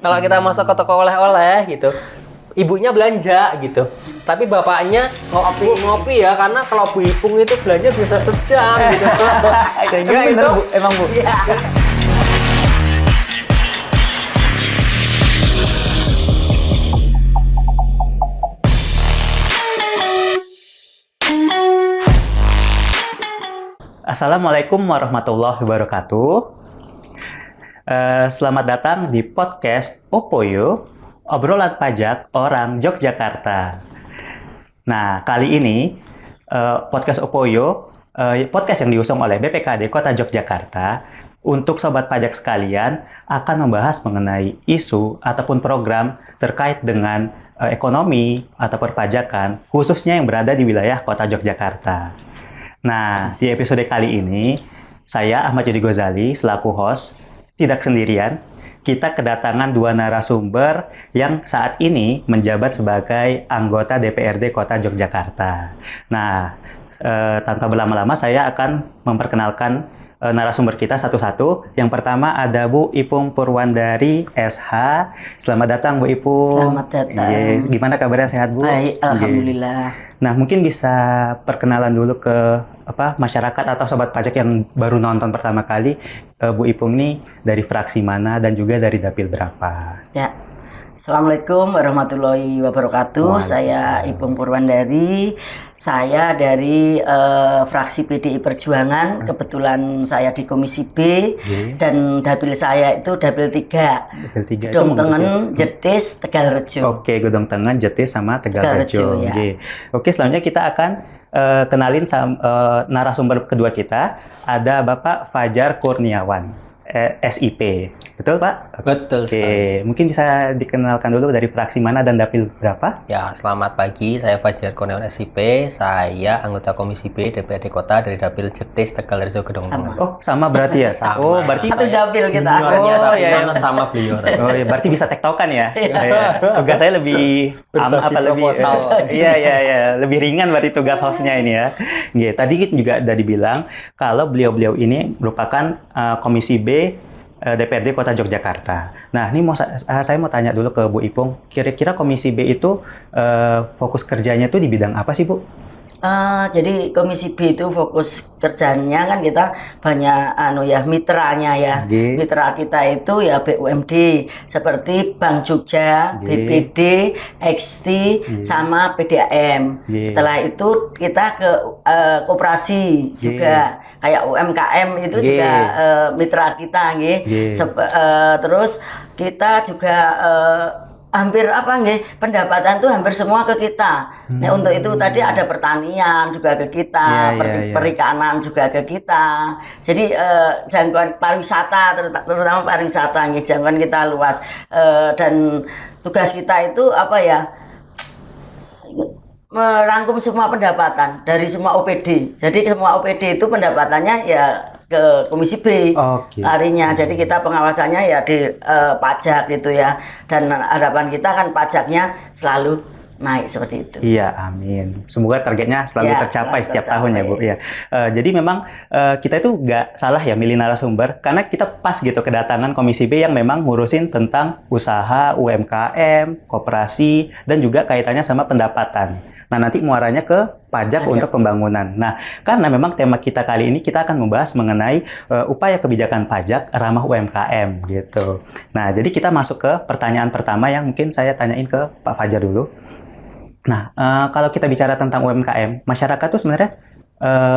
Kalau kita masuk ke toko oleh-oleh gitu, ibunya belanja gitu, tapi bapaknya ngopi ya, karena kalau Bu Ipung itu belanja bisa sejam gitu. Sehingga Bener, itu Bu? Emang Bu? Iya. Assalamualaikum warahmatullahi wabarakatuh. Selamat datang di podcast Opoyo, obrolan pajak orang Yogyakarta. Nah, kali ini podcast Opoyo, podcast yang diusung oleh BPKD Kota Yogyakarta, untuk sobat pajak sekalian akan membahas mengenai isu ataupun program terkait dengan ekonomi atau perpajakan, khususnya yang berada di wilayah Kota Yogyakarta. Nah, di episode kali ini, saya Ahmad Yudi Ghazali selaku host, tidak sendirian. Kita kedatangan dua narasumber yang saat ini menjabat sebagai anggota DPRD Kota Yogyakarta. Nah, tanpa berlama-lama saya akan memperkenalkan narasumber kita satu-satu. Yang pertama ada Bu Ipung Purwandari SH. Selamat datang Bu Ipung. Selamat datang. Gimana kabarnya, sehat Bu? Baik, alhamdulillah. Nah, mungkin bisa perkenalan dulu ke masyarakat atau sobat pajak yang baru nonton pertama kali. Bu Ipung ini dari fraksi mana dan juga dari dapil berapa? Ya. Assalamualaikum warahmatullahi wabarakatuh. Saya Ipung Purwandari. Saya dari fraksi PDI Perjuangan. Kebetulan saya di Komisi B dan dapil saya itu dapil 3. Dapil 3 Gedung Tengen, Jetis, Tegalrejo. Oke, Gedung Tengen, Jetis sama Tegalrejo. Ya. Oke, selanjutnya kita akan kenalin narasumber kedua kita. Ada Bapak Fajar Kurniawan, SIP. Betul, Pak? Betul Oke, sekali. mungkin bisa dikenalkan dulu dari fraksi mana dan dapil berapa? Ya, selamat pagi. Saya Fajar Kurniawan SIP. Saya anggota Komisi B DPRD Kota dari dapil Jetis, Tegalrejo, Gedung Tengen. Oh, sama berarti ya? Sama. Oh, berarti Satu dapil kita. Juniornya, Oh, tapi iya, iya. mana sama beliau. Oh ya, berarti bisa tektokan ya? Iya. Tugas saya lebih lebih proposal. iya, lebih ringan berarti tugas hostnya ini ya. Iya, tadi juga udah dibilang kalau beliau-beliau ini merupakan Komisi B DPRD Kota Yogyakarta. Nah, ini saya mau tanya dulu ke Bu Ipung, kira-kira Komisi B itu fokus kerjanya tuh di bidang apa sih, Bu? Jadi Komisi B itu fokus kerjanya kan kita banyak mitranya ya. Mitra kita itu ya BUMD seperti Bank Jogja, BPD, XT sama PDAM. Setelah itu kita ke koperasi juga kayak UMKM itu juga mitra kita terus kita juga hampir pendapatan tuh hampir semua ke kita. Nah, untuk itu tadi ada pertanian juga ke kita, perikanan juga ke kita. Jadi jangkauan pariwisata terutama pariwisata jangkauan kita luas. Dan tugas kita itu merangkum semua pendapatan dari semua OPD. Jadi semua OPD itu pendapatannya ya ke Komisi B larinya. Jadi kita pengawasannya ya di pajak gitu ya. Dan harapan kita kan pajaknya selalu naik seperti itu. Iya, amin. Semoga targetnya selalu tercapai setiap tahun ya, Bu. Ya. Jadi memang kita itu nggak salah ya milih narasumber, karena kita pas gitu kedatangan Komisi B yang memang ngurusin tentang usaha, UMKM, koperasi, dan juga kaitannya sama pendapatan. Nah, nanti muaranya ke pajak untuk pembangunan. Nah, karena memang tema kita kali ini kita akan membahas mengenai upaya kebijakan pajak ramah UMKM gitu. Nah, jadi kita masuk ke pertanyaan pertama yang mungkin saya tanyain ke Pak Fajar dulu. Nah, kalau kita bicara tentang UMKM, masyarakat tuh sebenarnya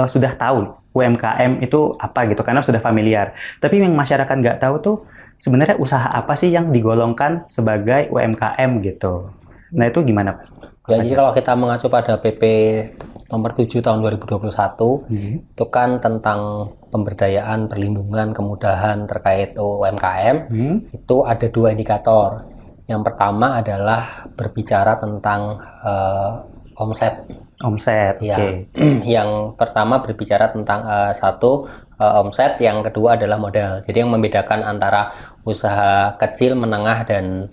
sudah tahu UMKM itu apa gitu, karena sudah familiar. Tapi yang masyarakat nggak tahu tuh sebenarnya usaha apa sih yang digolongkan sebagai UMKM gitu. Nah, itu gimana, Pak? Ya, jadi kalau kita mengacu pada PP nomor 7 tahun 2021, itu kan tentang pemberdayaan, perlindungan, kemudahan terkait UMKM, itu ada 2 indikator. Yang pertama adalah berbicara tentang omset. Omset, ya. Yang pertama berbicara tentang omset, yang kedua adalah modal. Jadi yang membedakan antara usaha kecil, menengah, dan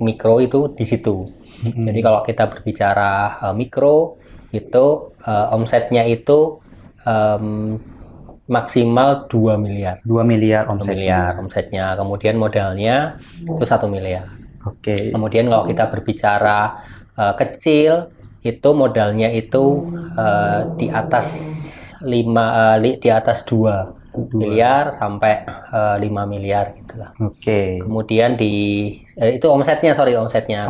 mikro itu di situ. Jadi kalau kita berbicara mikro, itu omsetnya itu maksimal 2 miliar. 2 miliar 2 omset. miliar omsetnya. Kemudian modalnya itu 1 miliar. Oke. Kemudian kalau kita berbicara kecil, itu modalnya itu di atas 2 miliar sampai 5 miliar gitu lah. Oke. Kemudian itu omsetnya.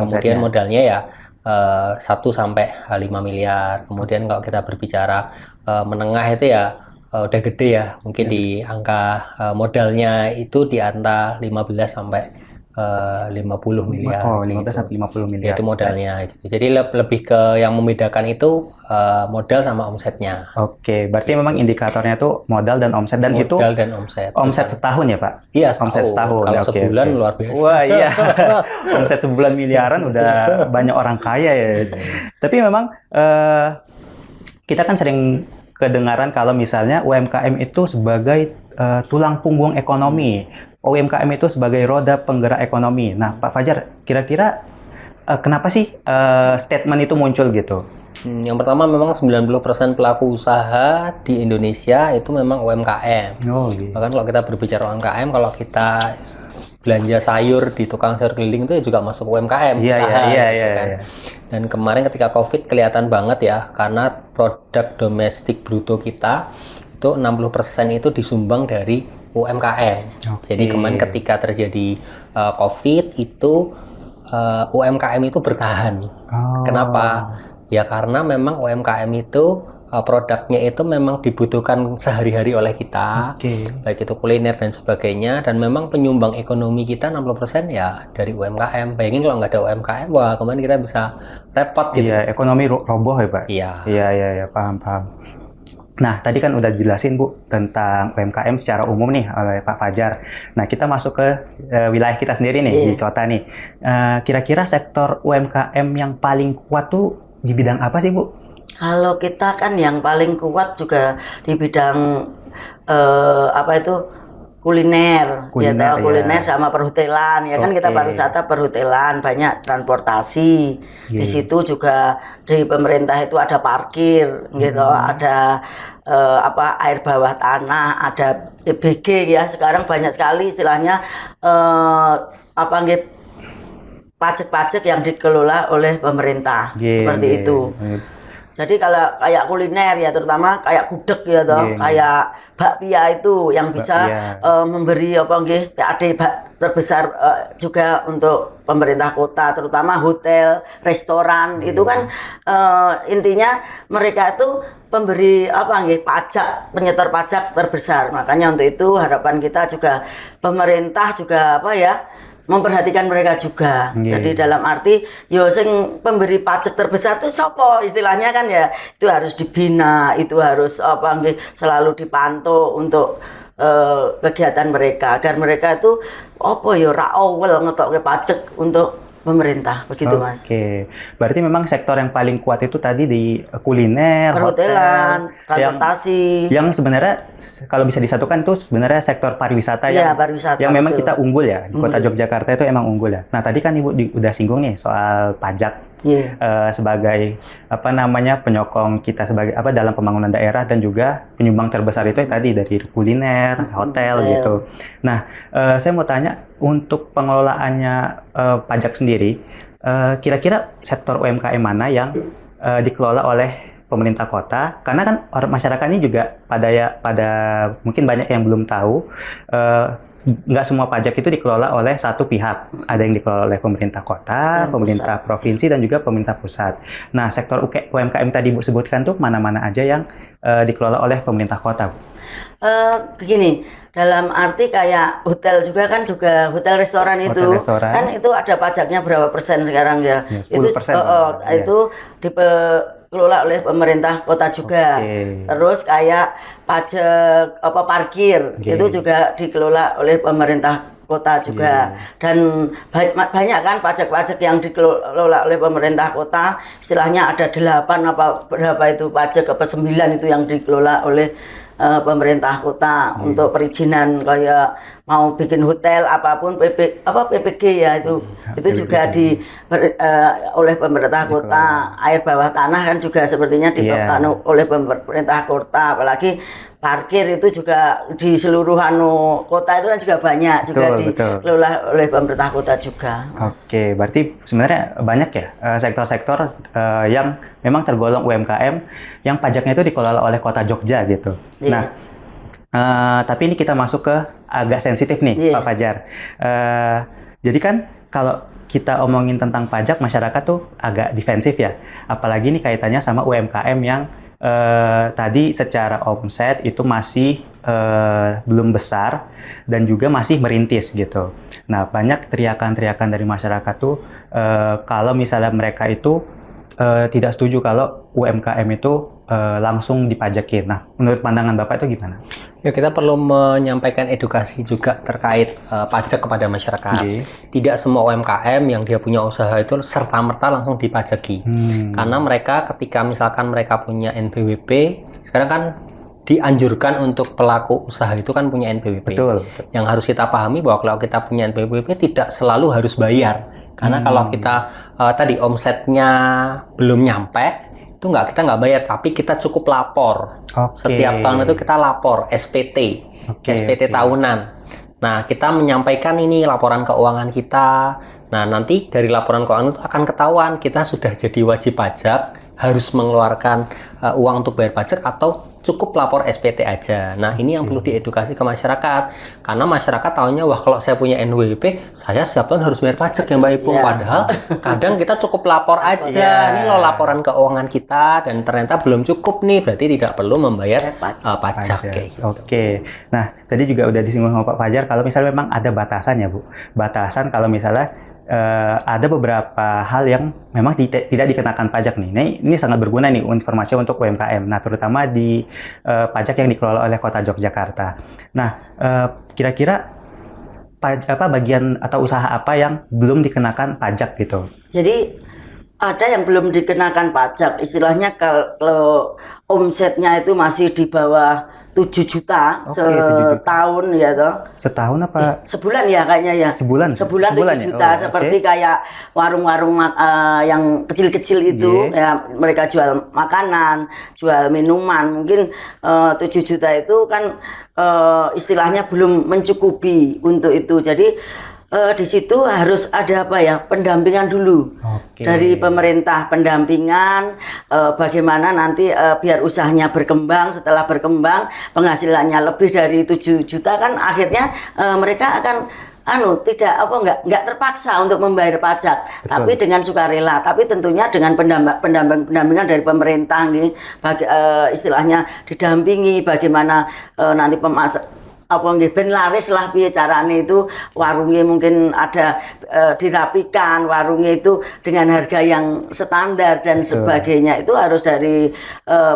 Kemudian modalnya ya 1 sampai 5 miliar. Kemudian kalau kita berbicara menengah itu ya udah gede ya. Mungkin di angka modalnya itu di antara 15 sampai 50 miliar. Oh, 15 gitu. sampai 50 miliar. Itu modalnya gitu. Jadi lebih ke yang membedakan itu modal sama omsetnya. Oke, berarti memang indikatornya tuh modal dan omset, dan itu Modal dan omset. omset setahun ya, Pak? Iya, Omset setahun. Kalau Oke, sebulan oke. luar biasa. Wah, iya. Omset sebulan miliaran udah banyak orang kaya ya. Tapi memang kita kan sering kedengaran kalau misalnya UMKM itu sebagai tulang punggung ekonomi. UMKM itu sebagai roda penggerak ekonomi. Nah, Pak Fajar, kira-kira kenapa sih statement itu muncul gitu? Yang pertama memang 90% pelaku usaha di Indonesia itu memang UMKM. Oh, gitu. Bahkan kalau kita berbicara UMKM, kalau kita belanja sayur di tukang sayur keliling itu juga masuk UMKM. Iya, usaha, iya, gitu iya, kan. iya. Dan kemarin ketika COVID kelihatan banget ya, karena produk domestik bruto kita itu 60% itu disumbang dari UMKM. Jadi kemarin ketika terjadi COVID itu UMKM itu bertahan. Oh. Kenapa? Ya karena memang UMKM itu produknya itu memang dibutuhkan sehari-hari oleh kita, baik itu kuliner dan sebagainya, dan memang penyumbang ekonomi kita 60% ya dari UMKM. Bayangin kalau nggak ada UMKM, wah kemarin kita bisa repot gitu. Iya, ekonomi roboh ya, Pak? Iya. Iya, paham. Nah, tadi kan udah jelasin, Bu, tentang UMKM secara umum nih oleh Pak Fajar. Nah, kita masuk ke wilayah kita sendiri nih, di kota nih. Kira-kira sektor UMKM yang paling kuat tuh di bidang apa sih, Bu? Kalau kita kan yang paling kuat juga di bidang kuliner, kuliner sama perhotelan ya kan. Kita pariwisata, perhotelan, banyak transportasi. Di situ juga di pemerintah itu ada parkir gitu, ada air bawah tanah, ada PBG ya. Sekarang banyak sekali istilahnya pajak-pajak yang dikelola oleh pemerintah seperti itu. Jadi kalau kayak kuliner ya, terutama kayak gudeg ya toh, kayak bakpia itu yang bisa memberi PAD terbesar juga untuk pemerintah kota, terutama hotel, restoran. Itu kan intinya mereka itu pemberi pajak, penyetor pajak terbesar. Makanya untuk itu harapan kita juga pemerintah juga memperhatikan mereka juga. Jadi dalam arti sing pemberi pajak terbesar itu sopo istilahnya kan ya, itu harus dibina, itu harus selalu dipantau untuk kegiatan mereka, agar mereka itu ra awel ngetokke pajak untuk pemerintah, begitu Mas. Oke, berarti memang sektor yang paling kuat itu tadi di kuliner, perhotelan, transportasi. Yang sebenarnya kalau bisa disatukan itu sebenarnya sektor pariwisata pariwisata, yang memang kita unggul ya di kota Yogyakarta itu emang unggul ya. Nah tadi kan Ibu udah singgung nih soal pajak sebagai penyokong kita sebagai dalam pembangunan daerah, dan juga penyumbang terbesar itu tadi dari kuliner, hotel gitu. Nah saya mau tanya, untuk pengelolaannya pajak sendiri, kira-kira sektor UMKM mana yang dikelola oleh pemerintah kota? Karena kan masyarakat ini juga pada mungkin banyak yang belum tahu, nggak semua pajak itu dikelola oleh satu pihak. Ada yang dikelola oleh pemerintah kota, pemerintah provinsi, dan juga pemerintah pusat. Nah, sektor UMKM tadi Bu sebutkan tuh mana-mana aja yang dikelola oleh pemerintah kota, Bu? Begini, dalam arti kayak hotel juga hotel restoran itu kan itu ada pajaknya berapa persen sekarang ya? 10%. Itu dikelola oleh pemerintah kota juga. Terus kayak pajak parkir itu juga dikelola oleh pemerintah kota juga. Dan banyak kan pajak-pajak yang dikelola oleh pemerintah kota, istilahnya ada 8 berapa itu pajak 9 itu yang dikelola oleh pemerintah kota untuk perizinan, kayak mau bikin hotel apapun PPG ya itu juga oleh pemerintah kota. Air bawah tanah kan juga sepertinya dibangun oleh pemerintah kota, apalagi parkir itu juga di seluruh kota itu kan juga banyak juga dikelola oleh pemerintah kota juga. Mas. Oke, berarti sebenarnya banyak ya sektor-sektor yang memang tergolong UMKM yang pajaknya itu dikelola oleh Kota Jogja gitu. Iya. Nah, tapi ini kita masuk ke agak sensitif nih, Pak Fajar. Jadi kan kalau kita omongin tentang pajak, masyarakat tuh agak defensif ya. Apalagi nih kaitannya sama UMKM yang tadi secara omset itu masih belum besar dan juga masih merintis gitu. Nah, banyak teriakan-teriakan dari masyarakat tuh kalau misalnya mereka itu tidak setuju kalau UMKM itu langsung dipajakin. Nah, menurut pandangan Bapak itu gimana? Ya, kita perlu menyampaikan edukasi juga terkait pajak kepada masyarakat. Tidak semua UMKM yang dia punya usaha itu serta-merta langsung dipajaki. Karena mereka ketika misalkan mereka punya NPWP, sekarang kan dianjurkan untuk pelaku usaha itu kan punya NPWP. Betul. Yang harus kita pahami bahwa kalau kita punya NPWP tidak selalu harus bayar. Karena kalau kita tadi omsetnya belum nyampe, itu kita nggak bayar, tapi kita cukup lapor. Setiap tahun itu kita lapor SPT, SPT tahunan. Nah, kita menyampaikan ini laporan keuangan kita. Nah, nanti dari laporan keuangan itu akan ketahuan kita sudah jadi wajib pajak, harus mengeluarkan uang untuk bayar pajak atau cukup lapor SPT aja. Nah, ini yang perlu diedukasi ke masyarakat. Karena masyarakat tahunya, wah kalau saya punya NWP, saya setiap tahun harus bayar pajak ya Mbak Ipung. Padahal kadang kita cukup lapor aja. Ini loh laporan keuangan kita dan ternyata belum cukup nih, berarti tidak perlu membayar pajak. Kayak gitu. Oke. Nah, tadi juga udah disinggung sama Pak Fajar kalau misalnya memang ada batasan ya Bu. Batasan kalau misalnya ada beberapa hal yang memang tidak dikenakan pajak nih. Ini sangat berguna nih informasi untuk UMKM. Nah, terutama di pajak yang dikelola oleh Kota Yogyakarta. Nah, kira-kira bagian atau usaha apa yang belum dikenakan pajak gitu? Jadi ada yang belum dikenakan pajak. Istilahnya kalau omsetnya itu masih di bawah 7 juta setahun ya toh. Setahun apa? Sebulan ya kayaknya ya. Sebulan 7 juta ya? Seperti kayak warung-warung yang kecil-kecil itu ya, mereka jual makanan, jual minuman. Mungkin 7 juta itu kan istilahnya belum mencukupi untuk itu. Jadi di situ harus ada pendampingan dulu dari pemerintah, pendampingan bagaimana nanti biar usahanya berkembang. Setelah berkembang penghasilannya lebih dari 7 juta kan akhirnya mereka akan nggak terpaksa untuk membayar pajak. Tapi dengan sukarela, tapi tentunya dengan pendampingan dari pemerintah istilahnya didampingi bagaimana nanti ben laris lah piye carane itu warungnya mungkin ada dirapikan, warungnya itu dengan harga yang standar dan sebagainya. Itu harus dari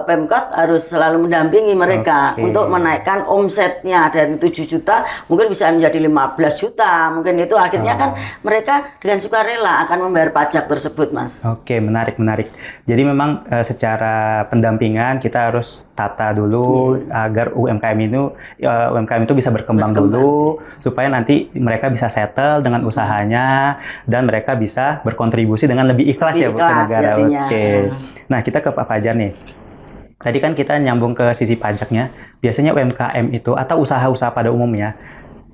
Pemkot harus selalu mendampingi mereka untuk menaikkan omsetnya dari 7 juta mungkin bisa menjadi 15 juta. Mungkin itu akhirnya kan mereka dengan sukarela akan membayar pajak tersebut, Mas. Oke, menarik. Jadi memang secara pendampingan kita harus tata dulu agar UMKM itu bisa berkembang dulu supaya nanti mereka bisa settle dengan usahanya dan mereka bisa berkontribusi dengan lebih ikhlas ya Bu ke negara. Nah, kita ke Pak Fajar nih. Tadi kan kita nyambung ke sisi pajaknya. Biasanya UMKM itu atau usaha-usaha pada umumnya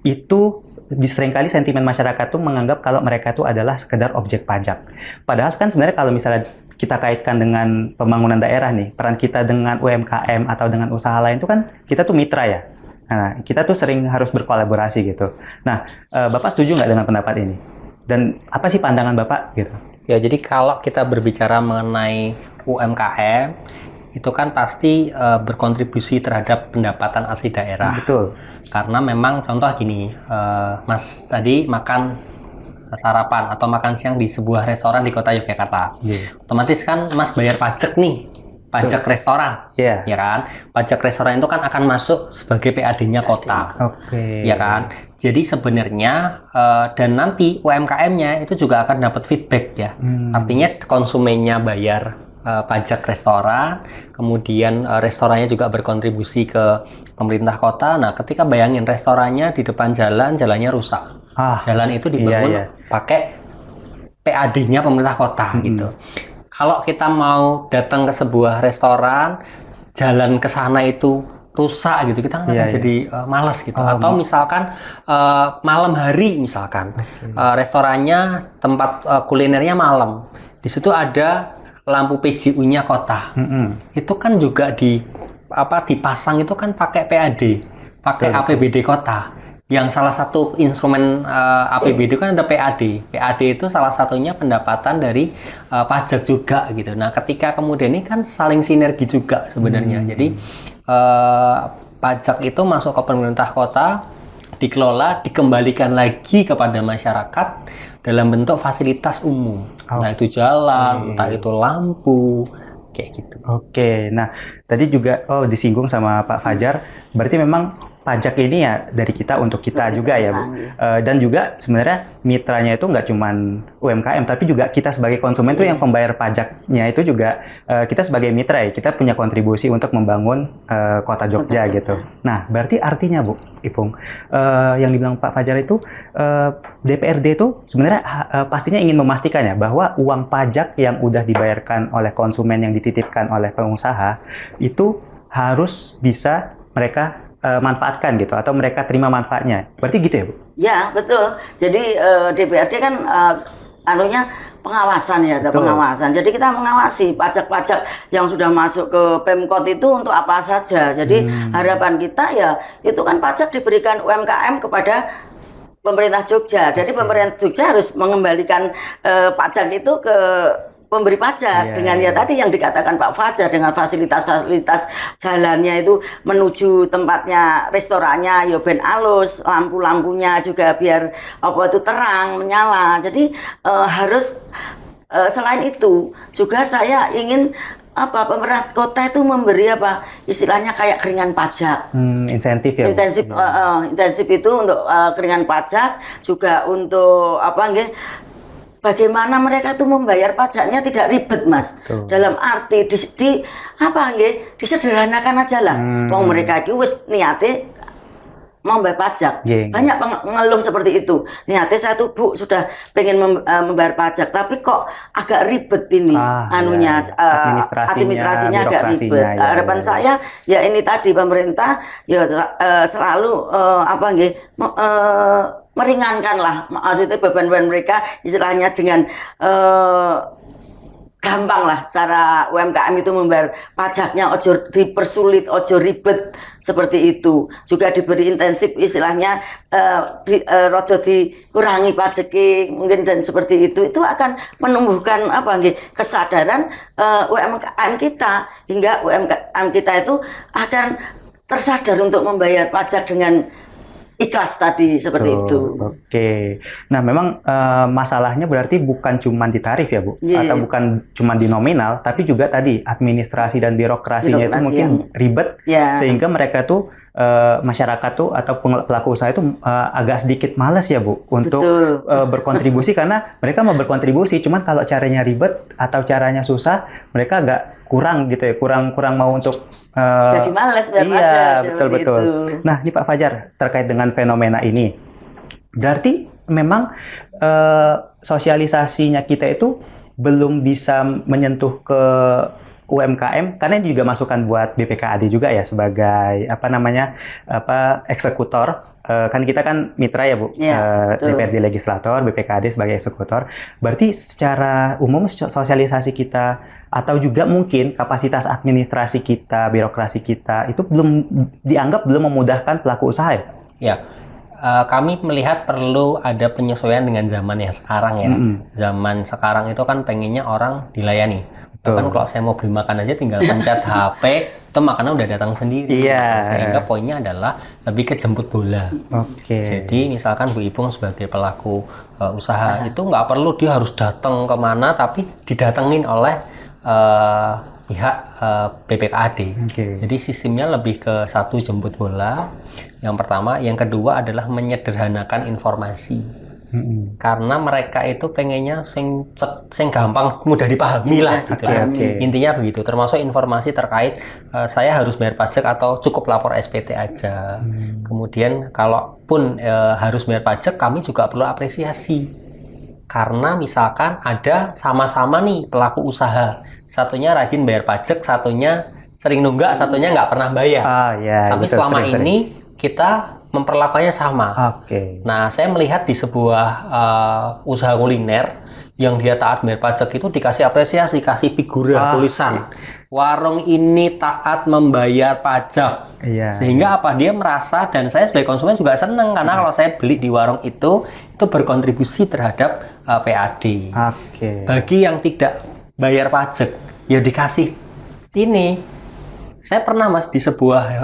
itu seringkali sentimen masyarakat tuh menganggap kalau mereka itu adalah sekedar objek pajak. Padahal kan sebenarnya kalau misalnya kita kaitkan dengan pembangunan daerah nih, peran kita dengan UMKM atau dengan usaha lain itu kan kita tuh mitra ya. Nah, kita tuh sering harus berkolaborasi gitu. Nah, Bapak setuju nggak dengan pendapat ini? Dan apa sih pandangan Bapak gitu? Ya, jadi kalau kita berbicara mengenai UMKM, itu kan pasti berkontribusi terhadap pendapatan asli daerah. Betul. Karena memang contoh gini, Mas tadi makan sarapan atau makan siang di sebuah restoran di Kota Yogyakarta. Otomatis kan Mas bayar pajak nih. Pajak restoran, ya kan? Pajak restoran itu kan akan masuk sebagai PAD-nya kota, ya kan? Jadi sebenarnya dan nanti UMKM-nya itu juga akan dapat feedback ya. Artinya konsumennya bayar pajak restoran, kemudian restorannya juga berkontribusi ke pemerintah kota. Nah, ketika bayangin restorannya di depan jalannya rusak, jalan itu dibangun pakai PAD-nya pemerintah kota gitu. Kalau kita mau datang ke sebuah restoran, jalan ke sana itu rusak gitu, kita kan akan jadi malas gitu. Atau misalkan malam hari misalkan restorannya, tempat kulinernya malam, di situ ada lampu PJU-nya kota, itu kan juga dipasang itu kan pakai PAD, pakai APBD kota. Yang salah satu instrumen APBD kan ada PAD. PAD itu salah satunya pendapatan dari pajak juga gitu. Nah, ketika kemudian ini kan saling sinergi juga sebenarnya. Jadi pajak itu masuk ke pemerintah kota, dikelola, dikembalikan lagi kepada masyarakat dalam bentuk fasilitas umum. Entah itu jalan, entah itu lampu, kayak gitu. Oke, nah tadi juga disinggung sama Pak Fajar, berarti memang pajak ini ya dari kita untuk kita juga ya Bu. Dan juga sebenarnya mitranya itu nggak cuman UMKM, tapi juga kita sebagai konsumen tuh yang pembayar pajaknya itu juga kita sebagai mitra ya, kita punya kontribusi untuk membangun kota Jogja gitu. Nah, berarti artinya Bu Ipung, yang dibilang Pak Fajar itu DPRD itu sebenarnya pastinya ingin memastikan ya bahwa uang pajak yang udah dibayarkan oleh konsumen yang dititipkan oleh pengusaha itu harus bisa mereka manfaatkan gitu, atau mereka terima manfaatnya. Berarti gitu ya Bu? Ya, betul. Jadi DPRD kan pengawasan ya, ada pengawasan. Jadi kita mengawasi pajak-pajak yang sudah masuk ke Pemkot itu untuk apa saja. Jadi harapan kita ya itu kan pajak diberikan UMKM kepada pemerintah Jogja. Jadi pemerintah Jogja harus mengembalikan pajak itu ke pemberi pajak dengan tadi yang dikatakan Pak Fajar, dengan fasilitas-fasilitas jalannya itu menuju tempatnya restorannya ya ben alus, lampu-lampunya juga biar itu terang menyala. Jadi harus selain itu juga saya ingin pemerintah kota itu memberi istilahnya kayak keringan pajak, insentif ya, intensif itu untuk keringan pajak, juga untuk bagaimana mereka tuh membayar pajaknya tidak ribet, Mas. Dalam arti disederhanakan aja lah. Wong mereka itu wis niate mau bayar pajak. Banyak pengeluh seperti itu. Niatnya saya tuh Bu sudah pengen membayar pajak, tapi kok agak ribet ini administrasinya agak ribet. Harapan saya ya ini tadi pemerintah ya selalu meringankan lah, maksudnya beban-beban mereka istilahnya dengan gampang lah cara UMKM itu membayar pajaknya, ojo dipersulit, ojo ribet seperti itu. Juga diberi intensif istilahnya rada dikurangi pajaknya mungkin, dan seperti itu akan menumbuhkan kesadaran UMKM kita, hingga UMKM kita itu akan tersadar untuk membayar pajak dengan ikhlas tadi seperti itu. Oke. Nah, memang masalahnya berarti bukan cuma di tarif ya, Bu? Atau bukan cuma di nominal, tapi juga tadi administrasi dan birokrasinya itu mungkin ribet, sehingga mereka tuh masyarakat tuh atau pelaku usaha itu agak sedikit malas ya Bu untuk berkontribusi, karena mereka mau berkontribusi, cuman kalau caranya ribet atau caranya susah, mereka agak kurang gitu ya, kurang mau untuk jadi malas. Iya, betul. Nah, ini Pak Fajar, terkait dengan fenomena ini, berarti memang sosialisasinya kita itu belum bisa menyentuh ke UMKM, karena ini juga masukan buat BPKAD juga ya, sebagai eksekutor. Kan kita kan mitra ya Bu, DPRD legislator, BPKAD sebagai eksekutor. Berarti secara umum sosialisasi kita atau juga mungkin kapasitas administrasi kita, birokrasi kita itu dianggap belum memudahkan pelaku usaha ya? Ya, kami melihat perlu ada penyesuaian dengan zaman yang sekarang ya. Zaman sekarang itu kan pengennya orang dilayani. Bahkan kalau saya mau beli makan aja tinggal pencet HP, itu makanan udah datang sendiri. Sehingga poinnya adalah lebih ke jemput bola. Jadi misalkan Bu Ipung sebagai pelaku usaha itu nggak perlu dia harus datang kemana, tapi didatengin oleh pihak BPKAD. Jadi sistemnya lebih ke satu, jemput bola. Yang pertama, yang kedua adalah menyederhanakan informasi. Karena mereka itu pengennya sing gampang, mudah dipahami lah gitu. Intinya begitu, termasuk informasi terkait saya harus bayar pajak atau cukup lapor SPT aja. Kemudian kalaupun harus bayar pajak, kami juga perlu apresiasi. Karena misalkan ada sama-sama nih pelaku usaha, satunya rajin bayar pajak, satunya sering nunggak, satunya nggak pernah bayar. Ya, Tapi betul, selama sering-sering. ini kita memperlakukannya sama. Oke. Nah, saya melihat di sebuah usaha kuliner yang dia taat bayar pajak itu dikasih apresiasi, kasih figura tulisan. Warung ini taat membayar pajak. Iya. Sehingga apa? Dia merasa, dan saya sebagai konsumen juga senang karena kalau saya beli di warung itu berkontribusi terhadap PAD. Oke. Bagi yang tidak bayar pajak, ya dikasih ini. Saya pernah Mas di sebuah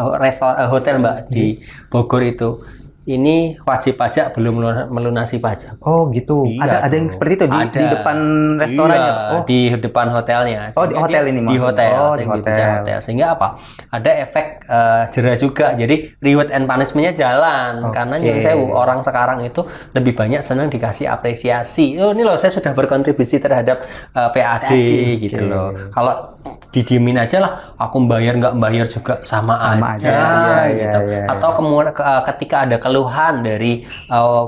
hotel Mbak di Bogor itu. Ini wajib pajak belum melunasi pajak. Oh gitu. Iya Ada yang seperti itu Ada. di depan restorannya. Iya, di depan hotelnya. Oh, di hotel ini Di maksudnya. hotel. Oh, di Sehingga hotel. Sehingga apa? Ada efek jera juga. Jadi reward and punishment-nya jalan. Karena yang saya orang sekarang itu lebih banyak senang dikasih apresiasi. Oh, ini loh saya sudah berkontribusi terhadap PAD gitu loh. Kalau didiemin aja lah, aku bayar nggak bayar juga sama aja. Iya, Gitu. iya. Atau kemudian ketika ada keluhan dari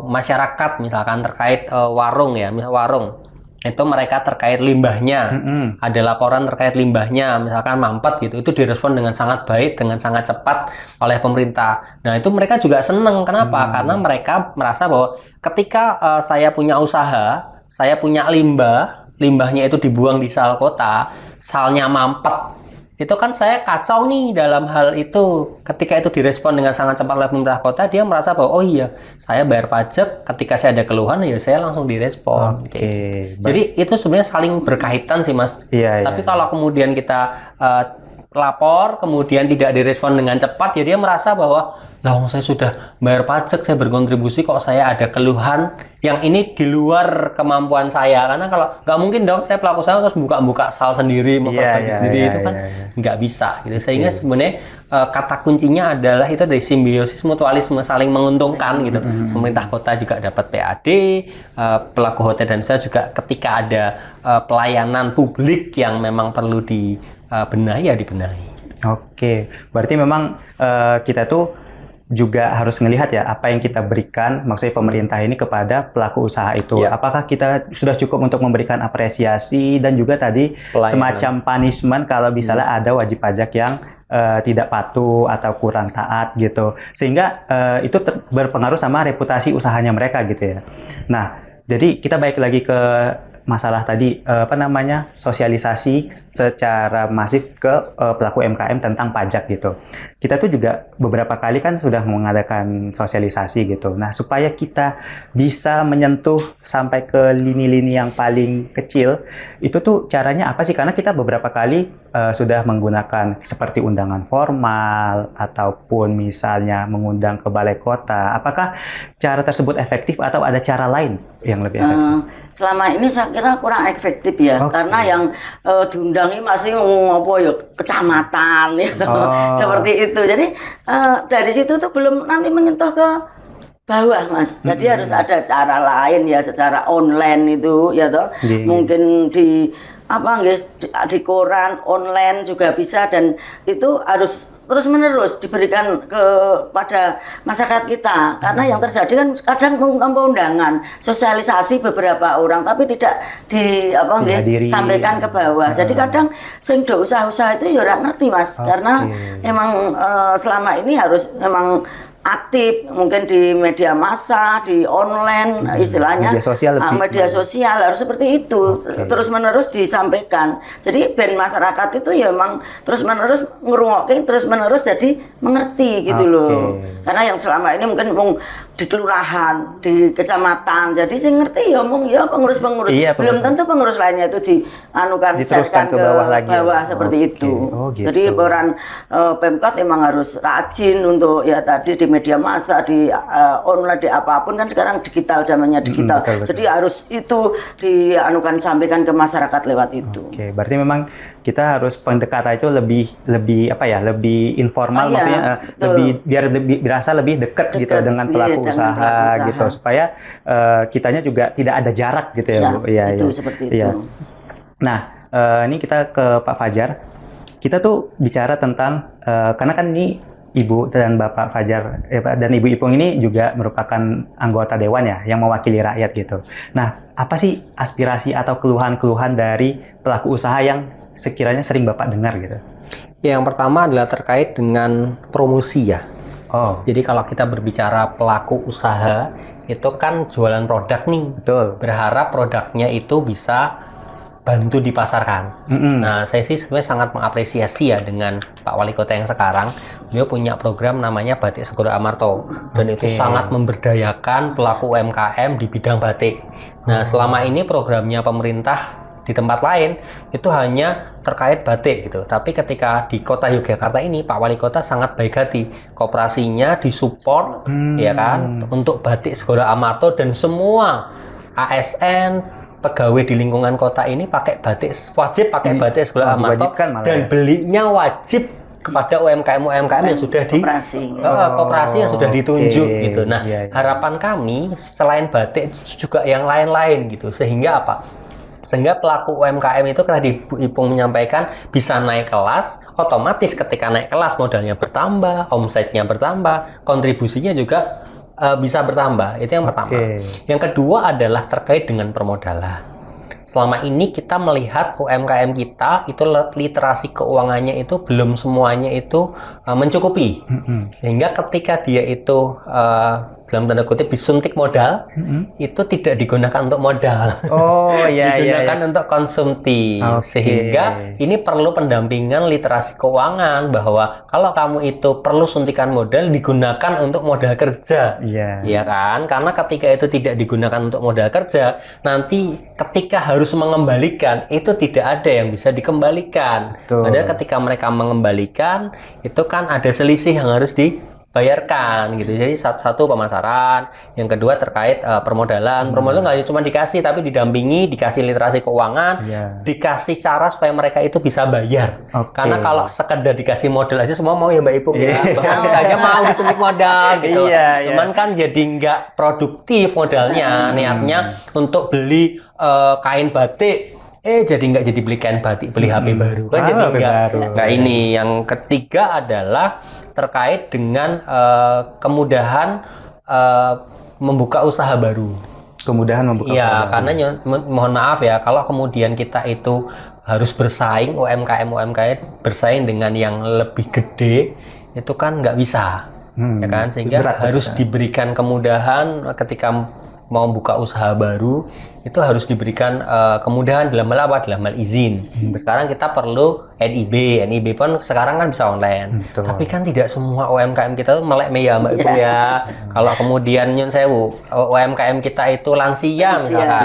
masyarakat misalkan terkait warung ya, misal warung itu mereka terkait limbahnya, ada laporan terkait limbahnya, misalkan mampet gitu, itu direspon dengan sangat baik, dengan sangat cepat oleh pemerintah. Nah itu mereka juga seneng, kenapa? Karena mereka merasa bahwa ketika saya punya usaha, saya punya limbahnya itu dibuang di sal kota, salnya mampet, itu kan saya kacau nih dalam hal itu. Ketika itu direspon dengan sangat cepat oleh pemerintah kota, dia merasa bahwa oh iya, saya bayar pajak, ketika saya ada keluhan ya saya langsung direspon. Gitu. Jadi itu sebenarnya saling berkaitan sih Mas. Tapi kalau kemudian kita lapor, kemudian tidak direspon dengan cepat, ya dia merasa bahwa lah saya sudah bayar pajak, saya berkontribusi, kok saya ada keluhan yang ini di luar kemampuan saya. Karena kalau nggak mungkin dong saya pelaku usaha terus buka sal sendiri, memperbaiki sendiri, itu kan nggak bisa gitu. Sehingga sebenarnya kata kuncinya adalah itu dari simbiosis mutualisme, saling menguntungkan gitu. Pemerintah kota juga dapat PAD, pelaku hotel dan usaha juga ketika ada pelayanan publik yang memang perlu dibenahi ya dibenahi. Oke, berarti memang kita tuh juga harus ngelihat ya apa yang kita berikan, maksudnya pemerintah ini kepada pelaku usaha itu. Apakah kita sudah cukup untuk memberikan apresiasi dan juga tadi semacam punishment kalau misalnya ada wajib pajak yang tidak patuh atau kurang taat gitu, sehingga itu berpengaruh sama reputasi usahanya mereka gitu ya. Nah, jadi kita balik lagi ke masalah tadi sosialisasi secara masif ke pelaku UMKM tentang pajak gitu. Kita tuh juga beberapa kali kan sudah mengadakan sosialisasi gitu. Nah, supaya kita bisa menyentuh sampai ke lini-lini yang paling kecil, itu tuh caranya apa sih? Karena kita beberapa kali sudah menggunakan seperti undangan formal ataupun misalnya mengundang ke balai kota. Apakah cara tersebut efektif atau ada cara lain yang lebih efektif? Selama ini saya kira kurang efektif ya, karena yang diundangi masih ngopo ya kecamatan gitu. Seperti itu. Jadi dari situ tuh belum nanti menyentuh ke bawah Mas. Jadi harus ada cara lain ya, secara online itu ya toh. Mungkin di di koran online juga bisa, dan itu harus terus-menerus diberikan kepada masyarakat kita, karena yang terjadi kan kadang tanpa undangan sosialisasi beberapa orang tapi tidak sampaikan ke bawah. Jadi kadang sing do usaha-usaha itu ya ora ngerti Mas, karena emang selama ini harus memang aktif mungkin di media massa, di online istilahnya media sosial harus seperti itu, terus menerus disampaikan. Jadi ben masyarakat itu ya emang terus menerus ngrungokke, terus menerus jadi mengerti gitu loh. Karena yang selama ini mungkin di kelurahan, di kecamatan, jadi sing ngerti ya mung ya pengurus-pengurus. Belum tentu pengurus lainnya itu diteruskan ke bawah seperti itu. Gitu. Jadi peran Pemkot emang harus rajin untuk ya tadi di media massa, di online, di apapun kan sekarang digital, zamannya digital. Betul. Jadi harus itu sampaikan ke masyarakat lewat itu. Berarti memang kita harus pendekatan itu lebih informal, maksudnya biar lebih berasa lebih dekat gitu dengan pelaku usaha gitu, supaya kitanya juga tidak ada jarak gitu ya Bu. Seperti itu. Nah, ini kita ke Pak Fajar. Kita tuh bicara tentang karena kan ini Ibu dan Bapak Fajar dan Ibu Ipung ini juga merupakan anggota dewan ya yang mewakili rakyat gitu. Nah, apa sih aspirasi atau keluhan-keluhan dari pelaku usaha yang sekiranya sering Bapak dengar gitu? Yang pertama adalah terkait dengan promosi ya. Oh, Jadi kalau kita berbicara pelaku usaha, itu kan jualan produk nih. betul. Berharap produknya itu bisa bantu dipasarkan. Nah, saya sih sebenarnya sangat mengapresiasi ya dengan Pak Wali Kota yang sekarang. Beliau punya program namanya Batik Segoro Amarto. Dan itu sangat memberdayakan pelaku UMKM di bidang batik. Nah, selama ini programnya pemerintah di tempat lain itu hanya terkait batik gitu. Tapi ketika di kota Yogyakarta ini Pak Wali Kota sangat baik hati. Koperasinya disupport ya kan untuk Batik Segoro Amarto dan semua ASN pegawai di lingkungan kota ini pakai batik, wajib pakai batik Segoro Amarto dan belinya wajib kepada UMKM yang sudah di koperasi yang sudah ditunjuk gitu. Nah, harapan kami selain batik juga yang lain-lain gitu. Sehingga apa? Sehingga pelaku UMKM itu tadi Bu Ipung menyampaikan bisa naik kelas, otomatis ketika naik kelas modalnya bertambah, omsetnya bertambah, kontribusinya juga bisa bertambah. Itu yang pertama. Yang kedua adalah terkait dengan permodalan. Selama ini kita melihat UMKM kita itu literasi keuangannya itu belum semuanya itu mencukupi. Sehingga ketika dia itu dalam tanda kutip disuntik modal, itu tidak digunakan untuk modal. Digunakan untuk konsumtif. Sehingga ini perlu pendampingan literasi keuangan bahwa kalau kamu itu perlu suntikan modal digunakan untuk modal kerja. Iya kan? Karena ketika itu tidak digunakan untuk modal kerja, nanti ketika harus mengembalikan itu tidak ada yang bisa dikembalikan. Padahal ketika mereka mengembalikan itu kan ada selisih yang harus dibayarkan gitu. Jadi satu pemasaran, yang kedua terkait permodalan. Permodalan nggak cuma dikasih tapi didampingi, dikasih literasi keuangan, dikasih cara supaya mereka itu bisa bayar. Karena kalau sekedar dikasih modal aja semua mau ya Mbak Ipung ya. Bahkan kita aja mau disuntik modal gitu. Cuman kan jadi nggak produktif modalnya. Niatnya untuk beli kain batik. Jadi nggak jadi beli kain batik, beli HP baru. Kan jadi nggak ini. Yang ketiga adalah terkait dengan kemudahan membuka usaha baru. Kemudahan membuka usaha baru. Karena mohon maaf ya, kalau kemudian kita itu harus bersaing, UMKM bersaing dengan yang lebih gede, itu kan nggak bisa. Ya kan? Sehingga harus diberikan kemudahan ketika mau buka usaha baru, itu harus diberikan kemudahan dalam hal apa? Dalam hal izin. Sekarang kita perlu NIB pun sekarang kan bisa online. Tapi kan tidak semua UMKM kita tuh melek ya Mbak Ibu ya. Kalau kemudian nyun sewu, UMKM kita itu lansia misalkan.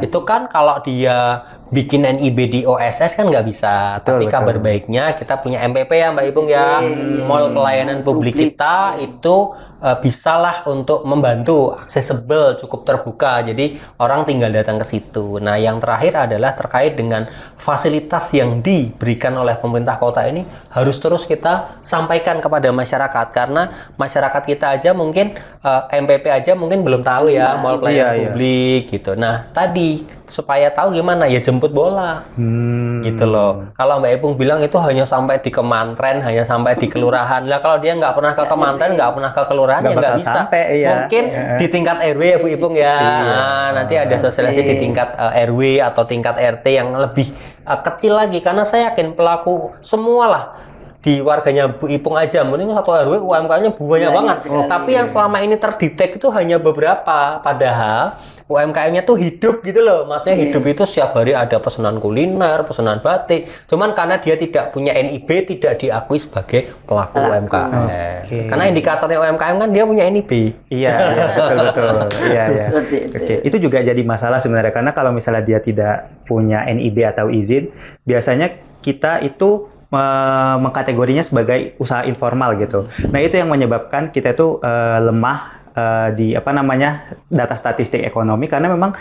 Itu kan kalau dia bikin NIB di OSS kan nggak bisa. Tapi kabar baiknya kita punya MPP ya Mbak Ipung ya. Mall pelayanan publik kita itu bisalah untuk membantu, aksesibel, cukup terbuka. Jadi orang tinggal datang ke situ. Nah, yang terakhir adalah terkait dengan fasilitas yang diberikan oleh pemerintah kota ini harus terus kita sampaikan kepada masyarakat. Karena masyarakat kita aja mungkin MPP aja mungkin belum tahu ya mall pelayanan publik gitu. Nah, tadi supaya tahu gimana ya jemput bola gitu loh. Kalau Mbak Ipung bilang itu hanya sampai di Kemantren, hanya sampai di kelurahan. Lah kalau dia nggak pernah ke Kemantren, nggak pernah ke kelurahan ya nggak bisa. Mungkin di tingkat RW ya Bu Ipung ya. Nanti ada sosialisasi di tingkat RW atau tingkat RT yang lebih kecil lagi. Karena saya yakin pelaku semualah di warganya Bu Ipung aja, mending satu RW UMKM-nya banyak banget. Tapi yang selama ini terdetek itu hanya beberapa. Padahal UMKM-nya tuh hidup gitu loh. Maksudnya hidup itu setiap hari ada pesanan kuliner, pesanan batik. Cuman karena dia tidak punya NIB, tidak diakui sebagai pelaku UMKM. Karena indikatornya UMKM kan dia punya NIB. Betul. Itu juga jadi masalah sebenarnya. Karena kalau misalnya dia tidak punya NIB atau izin, biasanya kita itu mengkategorinya sebagai usaha informal gitu. Nah, itu yang menyebabkan kita itu lemah di data statistik ekonomi, karena memang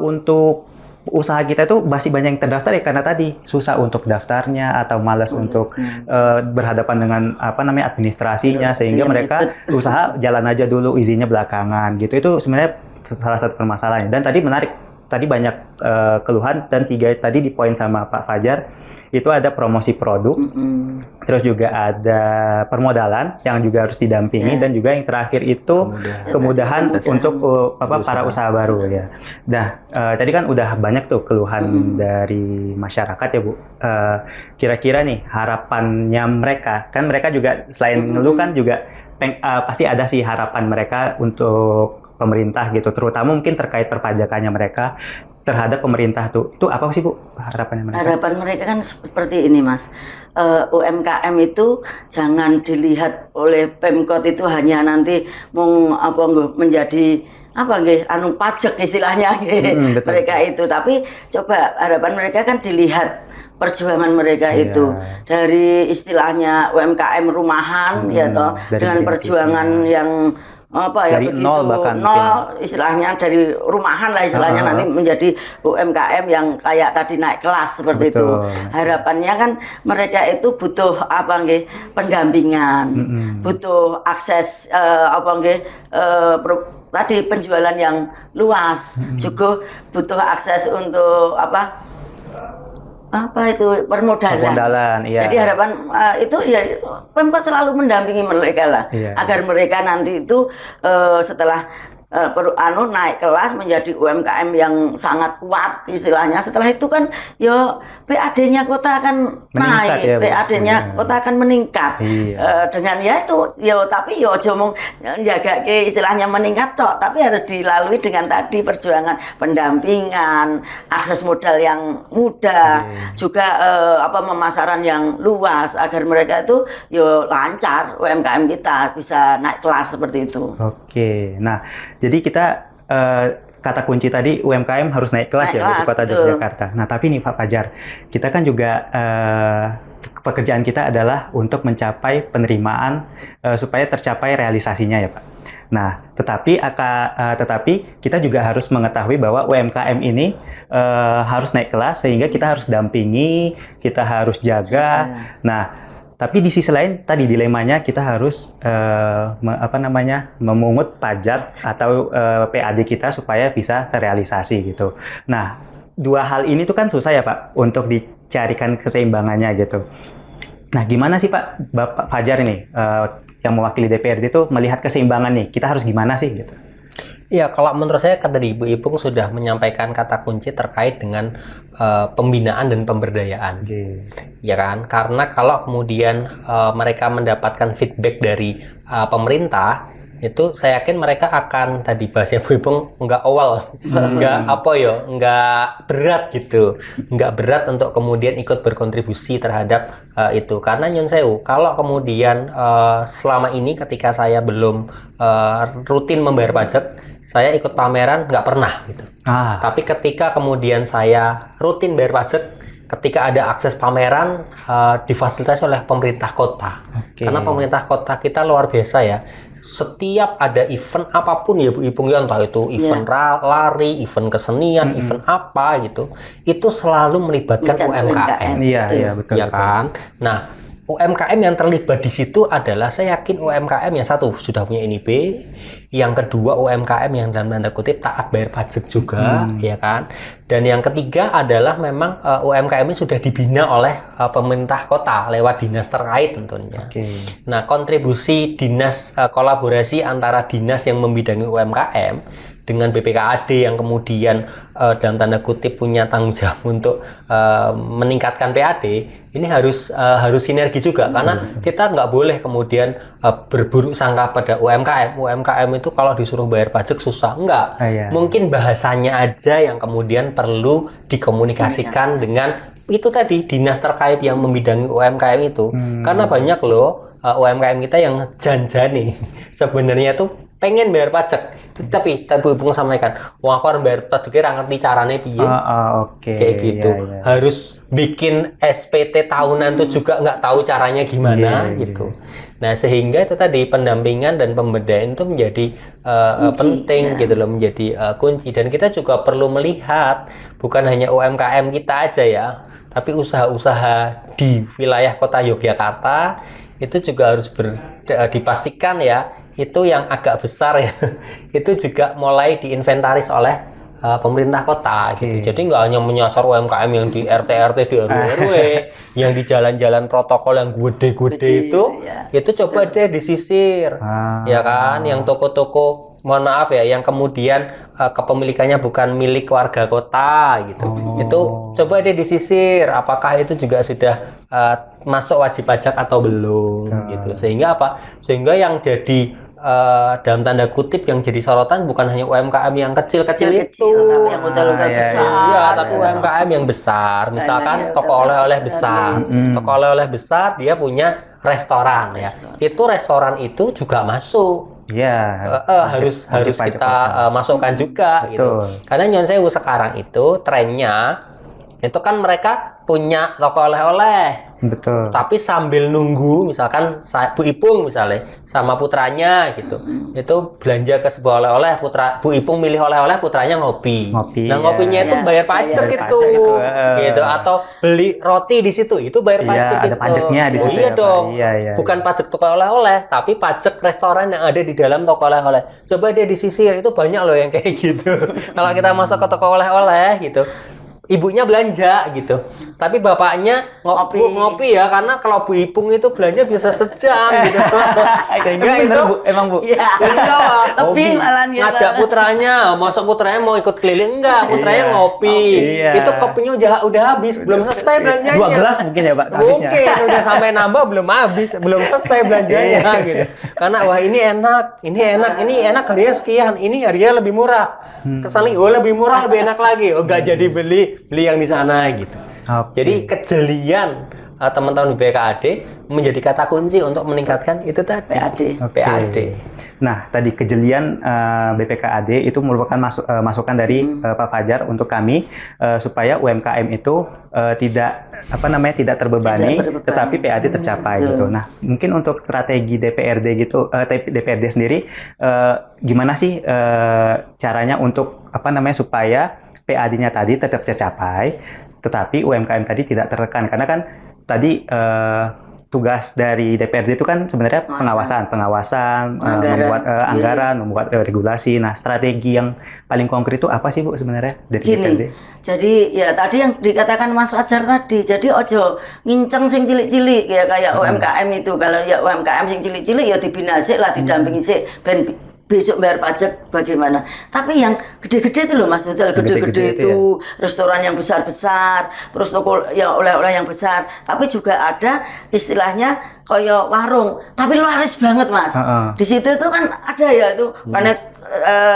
untuk usaha kita itu masih banyak yang terdaftar ya, karena tadi susah untuk daftarnya atau malas untuk berhadapan dengan administrasinya, sehingga mereka usaha jalan aja dulu, izinnya belakangan gitu. Itu sebenarnya salah satu permasalahannya. Dan tadi menarik tadi banyak keluhan, dan 3 tadi di poin sama Pak Fajar, itu ada promosi produk, terus juga ada permodalan yang juga harus didampingi, dan juga yang terakhir itu kemudahan untuk para usaha baru ya. Nah, tadi kan udah banyak tuh keluhan dari masyarakat ya Bu. Kira-kira nih harapannya mereka, kan mereka juga selain ngeluh kan juga pasti ada sih harapan mereka untuk pemerintah gitu, terutama mungkin terkait perpajakannya mereka terhadap pemerintah tuh. Itu apa sih Bu harapannya mereka? Harapan mereka kan seperti ini Mas, UMKM itu jangan dilihat oleh Pemkot itu hanya nanti menjadi pajak istilahnya mereka itu, tapi coba harapan mereka kan dilihat perjuangan mereka itu dari istilahnya UMKM rumahan ya toh, dengan perjuangan yang dari nol bahkan istilahnya dari rumahan lah istilahnya, nanti menjadi UMKM yang kayak tadi naik kelas seperti itu. Harapannya kan mereka itu butuh pendampingan, butuh akses tadi penjualan yang luas, juga butuh akses untuk permodalan. Iya. Jadi harapan itu ya Pemkot selalu mendampingi mereka lah, agar mereka nanti itu setelah naik kelas menjadi UMKM yang sangat kuat istilahnya. Setelah itu kan PAD-nya kota akan naik, PAD-nya kota akan meningkat. Dengan tapi jomong jaga istilahnya meningkat tok, tapi harus dilalui dengan tadi perjuangan pendampingan, akses modal yang mudah, juga pemasaran yang luas agar mereka itu lancar, UMKM kita bisa naik kelas seperti itu. Oke. Nah, jadi kita kata kunci tadi UMKM harus naik kelas ya di Kota Yogyakarta. Nah, tapi nih Pak Fajar, kita kan juga pekerjaan kita adalah untuk mencapai penerimaan supaya tercapai realisasinya ya Pak. Nah, tetapi kita juga harus mengetahui bahwa UMKM ini harus naik kelas, sehingga kita harus dampingi, kita harus jaga. Nah, tapi di sisi lain tadi dilemanya kita harus memungut pajak atau PAD kita supaya bisa terrealisasi gitu. Nah, 2 hal ini tuh kan susah ya Pak untuk dicarikan keseimbangannya gitu. Nah, gimana sih Pak Bapak Fajar ini yang mewakili DPRD itu melihat keseimbangan nih? Kita harus gimana sih gitu? Ya, kalau menurut saya kan tadi Ibu Ipung sudah menyampaikan kata kunci terkait dengan pembinaan dan pemberdayaan. Ya kan? Karena kalau kemudian mereka mendapatkan feedback dari pemerintah, itu saya yakin mereka akan, tadi bahasa Ibu Ipung, nggak berat gitu. Nggak berat untuk kemudian ikut berkontribusi terhadap itu. Karena nyun sewu, kalau kemudian selama ini ketika saya belum rutin membayar pajak, saya ikut pameran nggak pernah gitu. Tapi ketika kemudian saya rutin bayar pajak, ketika ada akses pameran difasilitasi oleh pemerintah kota. Karena pemerintah kota kita luar biasa ya. Setiap ada event apapun ya Bu Ipung, entah itu event lari, event kesenian, event apa gitu, itu selalu melibatkan UMKM. Iya, betul. Ya kan? Nah, UMKM yang terlibat di situ adalah, saya yakin UMKM yang satu sudah punya NIB, yang kedua UMKM yang dalam tanda kutip taat bayar pajak juga, ya kan? Dan yang ketiga adalah memang UMKM ini sudah dibina oleh pemerintah kota lewat dinas terkait tentunya. Nah, kontribusi dinas, kolaborasi antara dinas yang membidangi UMKM dengan BPKAD yang kemudian dalam tanda kutip punya tanggung jawab untuk meningkatkan PAD, ini harus sinergi juga, karena kita nggak boleh kemudian berburuk sangka pada UMKM. UMKM itu kalau disuruh bayar pajak susah, enggak. Mungkin bahasanya aja yang kemudian perlu dikomunikasikan dengan itu tadi dinas terkait yang membidangi UMKM itu. Karena banyak loh UMKM kita yang janjani sebenarnya tuh pengen bayar pajak, tapi Bu Ipung sampaikan, wah aku harus bayar pajak, kira ngerti caranya piye. Kayak gitu. Harus bikin SPT tahunan tuh juga nggak tahu caranya gimana gitu. Nah, sehingga itu tadi pendampingan dan pemberdayaan itu menjadi penting gitu loh, menjadi kunci. Dan kita juga perlu melihat bukan hanya UMKM kita aja ya, tapi usaha-usaha di wilayah Kota Yogyakarta itu juga harus dipastikan ya, itu yang agak besar ya, itu juga mulai diinventaris oleh pemerintah kota gitu. Oke. Jadi nggak hanya menyasar UMKM yang di RT di RW, yang di jalan-jalan protokol yang gede-gede Gede, itu, ya. itu coba deh disisir, ya kan? Yang toko-toko, mohon maaf ya, yang kemudian kepemilikannya bukan milik warga kota gitu. Itu coba deh disisir. Apakah itu juga sudah masuk wajib pajak atau belum gitu. Sehingga apa? Sehingga yang jadi dalam tanda kutip yang jadi sorotan bukan hanya UMKM yang kecil-kecil itu, yang hotel-hotel iya, besar. iya, tapi UMKM yang besar. Misalkan Banyak toko hotel oleh-oleh besar, besar, toko oleh-oleh besar dia punya restoran ya. Itu restoran itu juga masuk. Iya. Harus wajib pajak kita kota. masukkan juga gitu. Betul. Karena Nyon Sewu sekarang itu trennya itu kan mereka punya toko oleh-oleh. Betul. Tapi sambil nunggu, misalkan Bu Ipung misalnya sama putranya gitu, itu belanja ke sebuah oleh-oleh, Bu Ipung milih oleh-oleh, putranya ngopi. Ngopi, Nah ya. ngopinya itu Ya, bayar pajak bayar itu, pajak itu, gitu. Atau beli roti di situ, itu bayar Iya, pajak ada itu. pajaknya di Oh situ iya ya, Pak. dong, Iya. bukan pajak toko oleh-oleh, tapi pajak restoran yang ada di dalam toko oleh-oleh. Coba dia disisir, itu banyak loh yang kayak gitu. Kalau kita masuk ke toko oleh-oleh gitu. Ibunya belanja gitu, tapi bapaknya ngopi ya, karena kalau Bu Ipung itu belanja bisa sejam gitu. Sehingga Bener, itu Bu. Emang Bu. Iya. iya, Lebih malah gitu. ngajak putranya, masa putranya mau ikut keliling enggak? Putranya Iya. ngopi. Iya. Itu kopinya udah habis, belum selesai belanjanya. 2 gelas mungkin ya Pak habisnya. Mungkin udah sampai nambah belum habis, belum selesai belanjanya gitu. Karena wah ini enak harganya sekian, ini harganya lebih murah. Kesannya lebih murah lebih enak lagi. Oh enggak jadi beli yang di sana gitu. Oke. Jadi kejelian teman-teman BPKAD menjadi kata kunci untuk meningkatkan itu tadi PAD. Oke. PAD. Nah, tadi kejelian BPKAD itu merupakan masukan dari Pak Fajar untuk kami supaya UMKM itu tidak terbebani, tetapi PAD tercapai gitu. Nah, mungkin untuk strategi DPRD gitu, DPRD sendiri gimana sih caranya untuk supaya PAD-nya tadi tetap tercapai, tetapi UMKM tadi tidak tertekan karena kan tadi tugas dari DPRD itu kan sebenarnya pengawasan, membuat anggaran, membuat regulasi. Nah, strategi yang paling konkret itu apa sih Bu sebenarnya dari DPRD? Jadi ya tadi yang dikatakan Mas Fajar tadi, jadi ojo nginceng sing cilik-cilik ya kayak UMKM itu. Kalau ya UMKM sing cilik-cilik ya dibina sik lah, didampingi sik ben besok bayar pajak bagaimana. Tapi yang gede-gede itu loh Mas, hotel gede-gede itu, restoran yang besar-besar, terus toko ya oleh-oleh yang besar. Tapi juga ada istilahnya kayak warung, tapi laris banget Mas. Di situ itu kan ada ya itu planet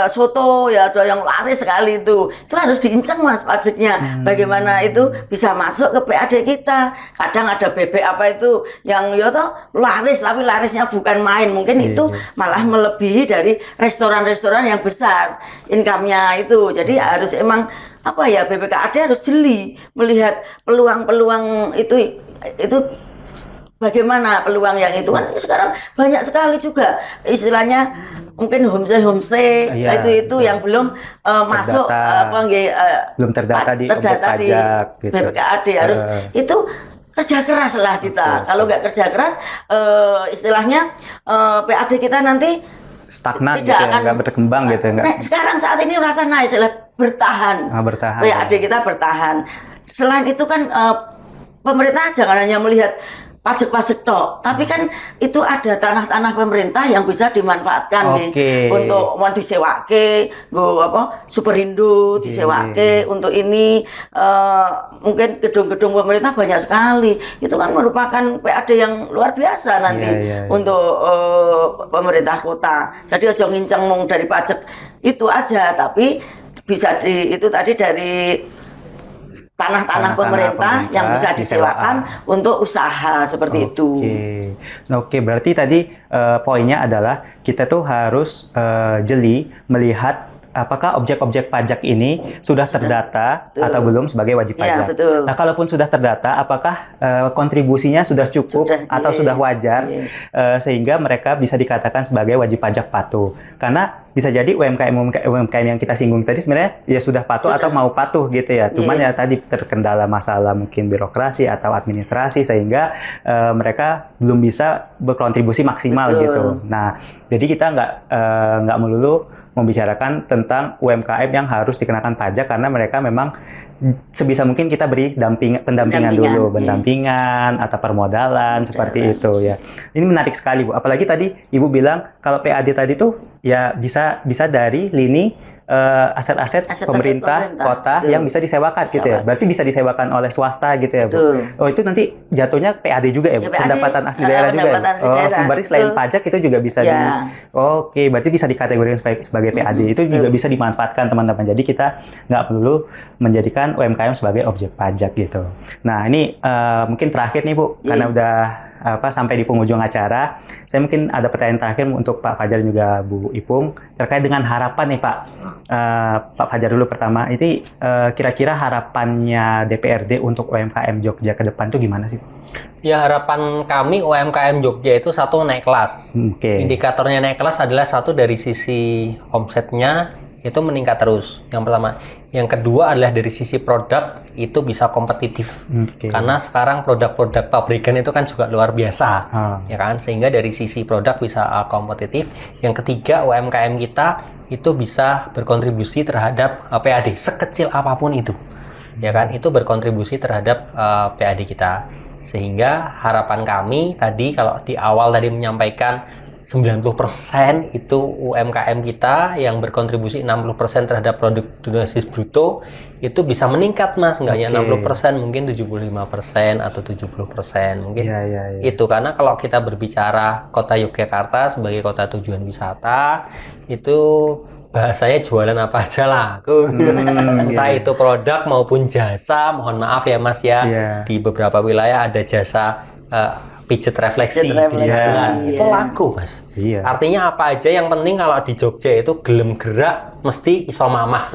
soto ya, ada yang laris sekali itu harus diinceng Mas pajaknya. Bagaimana itu bisa masuk ke PAD kita. Kadang ada bebek apa itu yang ya toh laris, tapi larisnya bukan main, mungkin itu malah melebihi dari restoran-restoran yang besar income-nya itu. Jadi harus emang BPKAD harus jeli melihat peluang-peluang itu bagaimana peluang yang itu kan sekarang banyak sekali juga istilahnya mungkin homestay itu yang belum masuk belum terdata di pajak gitu. BPKAD harus itu kerja keras lah kita. Kalau nggak kerja keras istilahnya PAD kita nanti stagnan gitu ya, nggak berkembang gitu ya. Sekarang saat ini rasa naik, bertahan. PAD kita bertahan. Selain itu kan pemerintah jangan hanya melihat pajak-pajak tok, tapi kan itu ada tanah-tanah pemerintah yang bisa dimanfaatkan untuk mau disewake, Superindo disewake untuk ini mungkin gedung-gedung pemerintah banyak sekali. Itu kan merupakan PAD yang luar biasa nanti untuk pemerintah kota. Jadi ojo nginceng mung dari pajak itu aja, tapi bisa itu tadi dari tanah-tanah pemerintah yang bisa disewakan untuk usaha seperti itu. Oke, berarti tadi poinnya adalah kita tuh harus jeli melihat apakah objek-objek pajak ini sudah terdata atau belum sebagai wajib pajak. Nah, kalaupun sudah terdata, apakah kontribusinya sudah cukup atau sudah wajar sehingga mereka bisa dikatakan sebagai wajib pajak patuh? Karena bisa jadi UMKM yang kita singgung tadi sebenarnya ya sudah patuh atau mau patuh gitu ya. Cuman ya tadi terkendala masalah mungkin birokrasi atau administrasi sehingga mereka belum bisa berkontribusi maksimal gitu. Nah, jadi kita nggak melulu membicarakan tentang UMKM yang harus dikenakan pajak karena mereka memang sebisa mungkin kita beri pendampingan dulu, pendampingan atau permodalan seperti itu ya. Ini menarik sekali Bu. Apalagi tadi Ibu bilang kalau PAD tadi tuh ya bisa dari lini aset-aset pemerintah kota yang bisa disewakan gitu ya. Berarti bisa disewakan oleh swasta gitu ya Bu. Oh itu nanti jatuhnya PAD juga ya Bu. Pendapatan asli daerah juga ya. Oh sembari selain pajak itu juga bisa Oke, berarti bisa dikategorikan sebagai PAD. Itu juga bisa dimanfaatkan teman-teman. Jadi kita nggak perlu menjadikan UMKM sebagai objek pajak gitu. Nah ini mungkin terakhir nih Bu, karena udah sampai di penghujung acara, saya mungkin ada pertanyaan terakhir untuk Pak Fajar dan juga Bu Ipung terkait dengan harapan nih Pak. Pak Fajar dulu pertama, ini kira-kira harapannya DPRD untuk UMKM Jogja ke depan tuh gimana sih? Ya harapan kami UMKM Jogja itu satu naik kelas. Indikatornya naik kelas adalah satu dari sisi omsetnya itu meningkat terus. Yang pertama. Yang kedua adalah dari sisi produk itu bisa kompetitif. Karena sekarang produk-produk pabrikan itu kan juga luar biasa. Ya kan? Sehingga dari sisi produk bisa kompetitif. Yang ketiga UMKM kita itu bisa berkontribusi terhadap PAD sekecil apapun itu. Ya kan? Itu berkontribusi terhadap PAD kita. Sehingga harapan kami tadi kalau di awal tadi menyampaikan 90% itu UMKM kita yang berkontribusi 60% terhadap produk domestik bruto itu bisa meningkat Mas, enggak hanya 60%, mungkin 75% atau 70% mungkin. Itu karena kalau kita berbicara Kota Yogyakarta sebagai kota tujuan wisata itu bahasanya jualan apa aja lah. Entah itu produk maupun jasa, mohon maaf ya Mas ya. Di beberapa wilayah ada jasa pijet refleksi di jalan itu laku Mas. Artinya apa aja yang penting kalau di Jogja itu gelem gerak mesti iso mamah.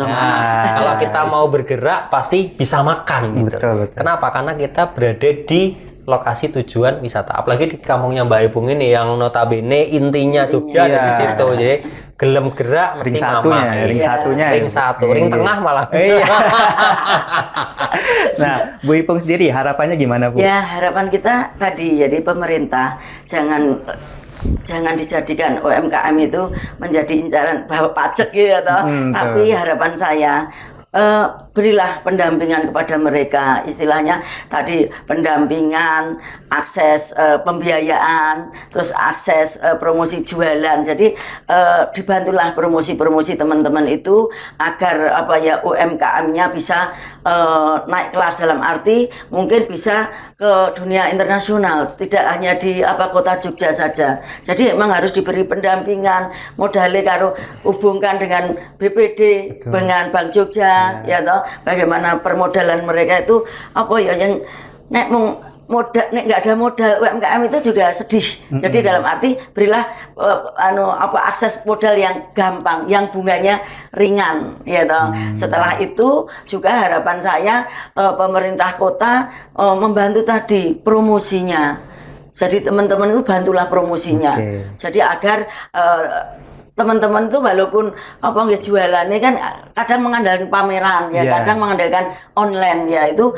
Kalau kita mau bergerak pasti bisa makan gitu. Betul. Kenapa? Karena kita berada di lokasi tujuan wisata. Apalagi di kampungnya Mbak Ipung ini yang notabene intinya Jogja ada di situ. Jadi gelem gerak mesti mamah. Ring satu, ring tengah malah. Nah, Bu Ipung sendiri harapannya gimana Bu? Ya harapan kita tadi jadi pemerintah jangan dijadikan UMKM itu menjadi incaran bahwa pajak gitu tapi harapan saya berilah pendampingan kepada mereka, istilahnya tadi pendampingan, akses pembiayaan, terus akses promosi jualan. Jadi dibantulah promosi teman-teman itu agar UMKM-nya bisa naik kelas dalam arti mungkin bisa ke dunia internasional, tidak hanya di kota Jogja saja. Jadi memang harus diberi pendampingan, modalnya karo hubungkan dengan BPD, dengan Bank Jogja. Ya toh, bagaimana permodalan mereka itu yang nek nggak ada modal UMKM itu juga sedih. Jadi dalam arti berilah akses modal yang gampang, yang bunganya ringan, ya toh. Setelah itu juga harapan saya pemerintah kota membantu tadi promosinya. Jadi teman-teman itu bantulah promosinya. Jadi agar teman-teman itu walaupun jualannya kan kadang mengandalkan pameran kadang mengandalkan online itu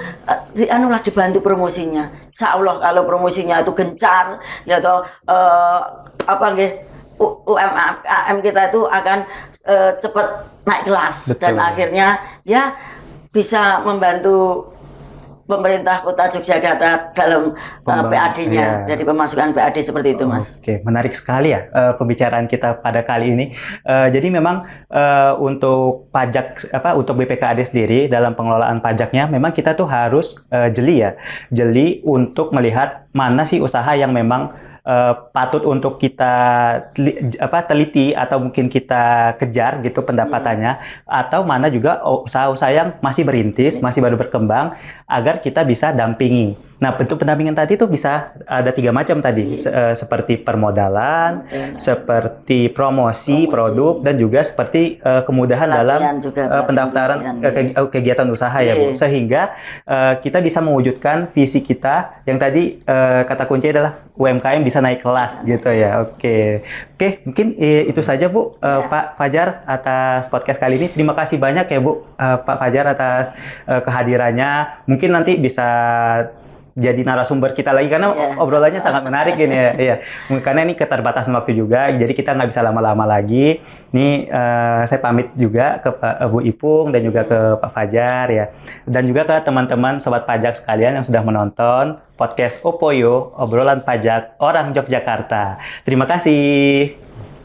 dibantu promosinya. Insya Allah kalau promosinya itu gencar UMKM kita itu akan cepat naik kelas. Betul. Dan akhirnya bisa membantu pemerintah Kota Yogyakarta dalam PAD-nya, dari pemasukan PAD seperti itu, Mas. Oke, menarik sekali ya pembicaraan kita pada kali ini. Jadi memang untuk pajak untuk BPKAD sendiri dalam pengelolaan pajaknya memang kita tuh harus jeli untuk melihat mana sih usaha yang memang patut untuk kita teliti atau mungkin kita kejar gitu pendapatannya, atau mana juga usaha-usaha yang masih berintis, masih baru berkembang agar kita bisa dampingi. Nah, bentuk pendampingan tadi itu bisa ada 3 macam tadi, seperti permodalan, seperti promosi produk, dan juga seperti kemudahan dalam pendaftaran kegiatan usaha ya Bu. Sehingga kita bisa mewujudkan visi kita yang tadi kata kunci adalah UMKM bisa naik kelas gitu ya. Oke, mungkin itu saja Bu. Pak Fajar atas podcast kali ini. Terima kasih banyak ya Bu Pak Fajar atas kehadirannya. Mungkin nanti bisa jadi narasumber kita lagi karena obrolannya sangat menarik ini ya. Iya. Karena ini keterbatasan waktu juga, jadi kita nggak bisa lama-lama lagi. Ini saya pamit juga ke Bu Ipung dan juga ke Pak Fajar ya. Dan juga ke teman-teman sobat pajak sekalian yang sudah menonton podcast Opoyo, obrolan pajak orang Yogyakarta. Terima kasih.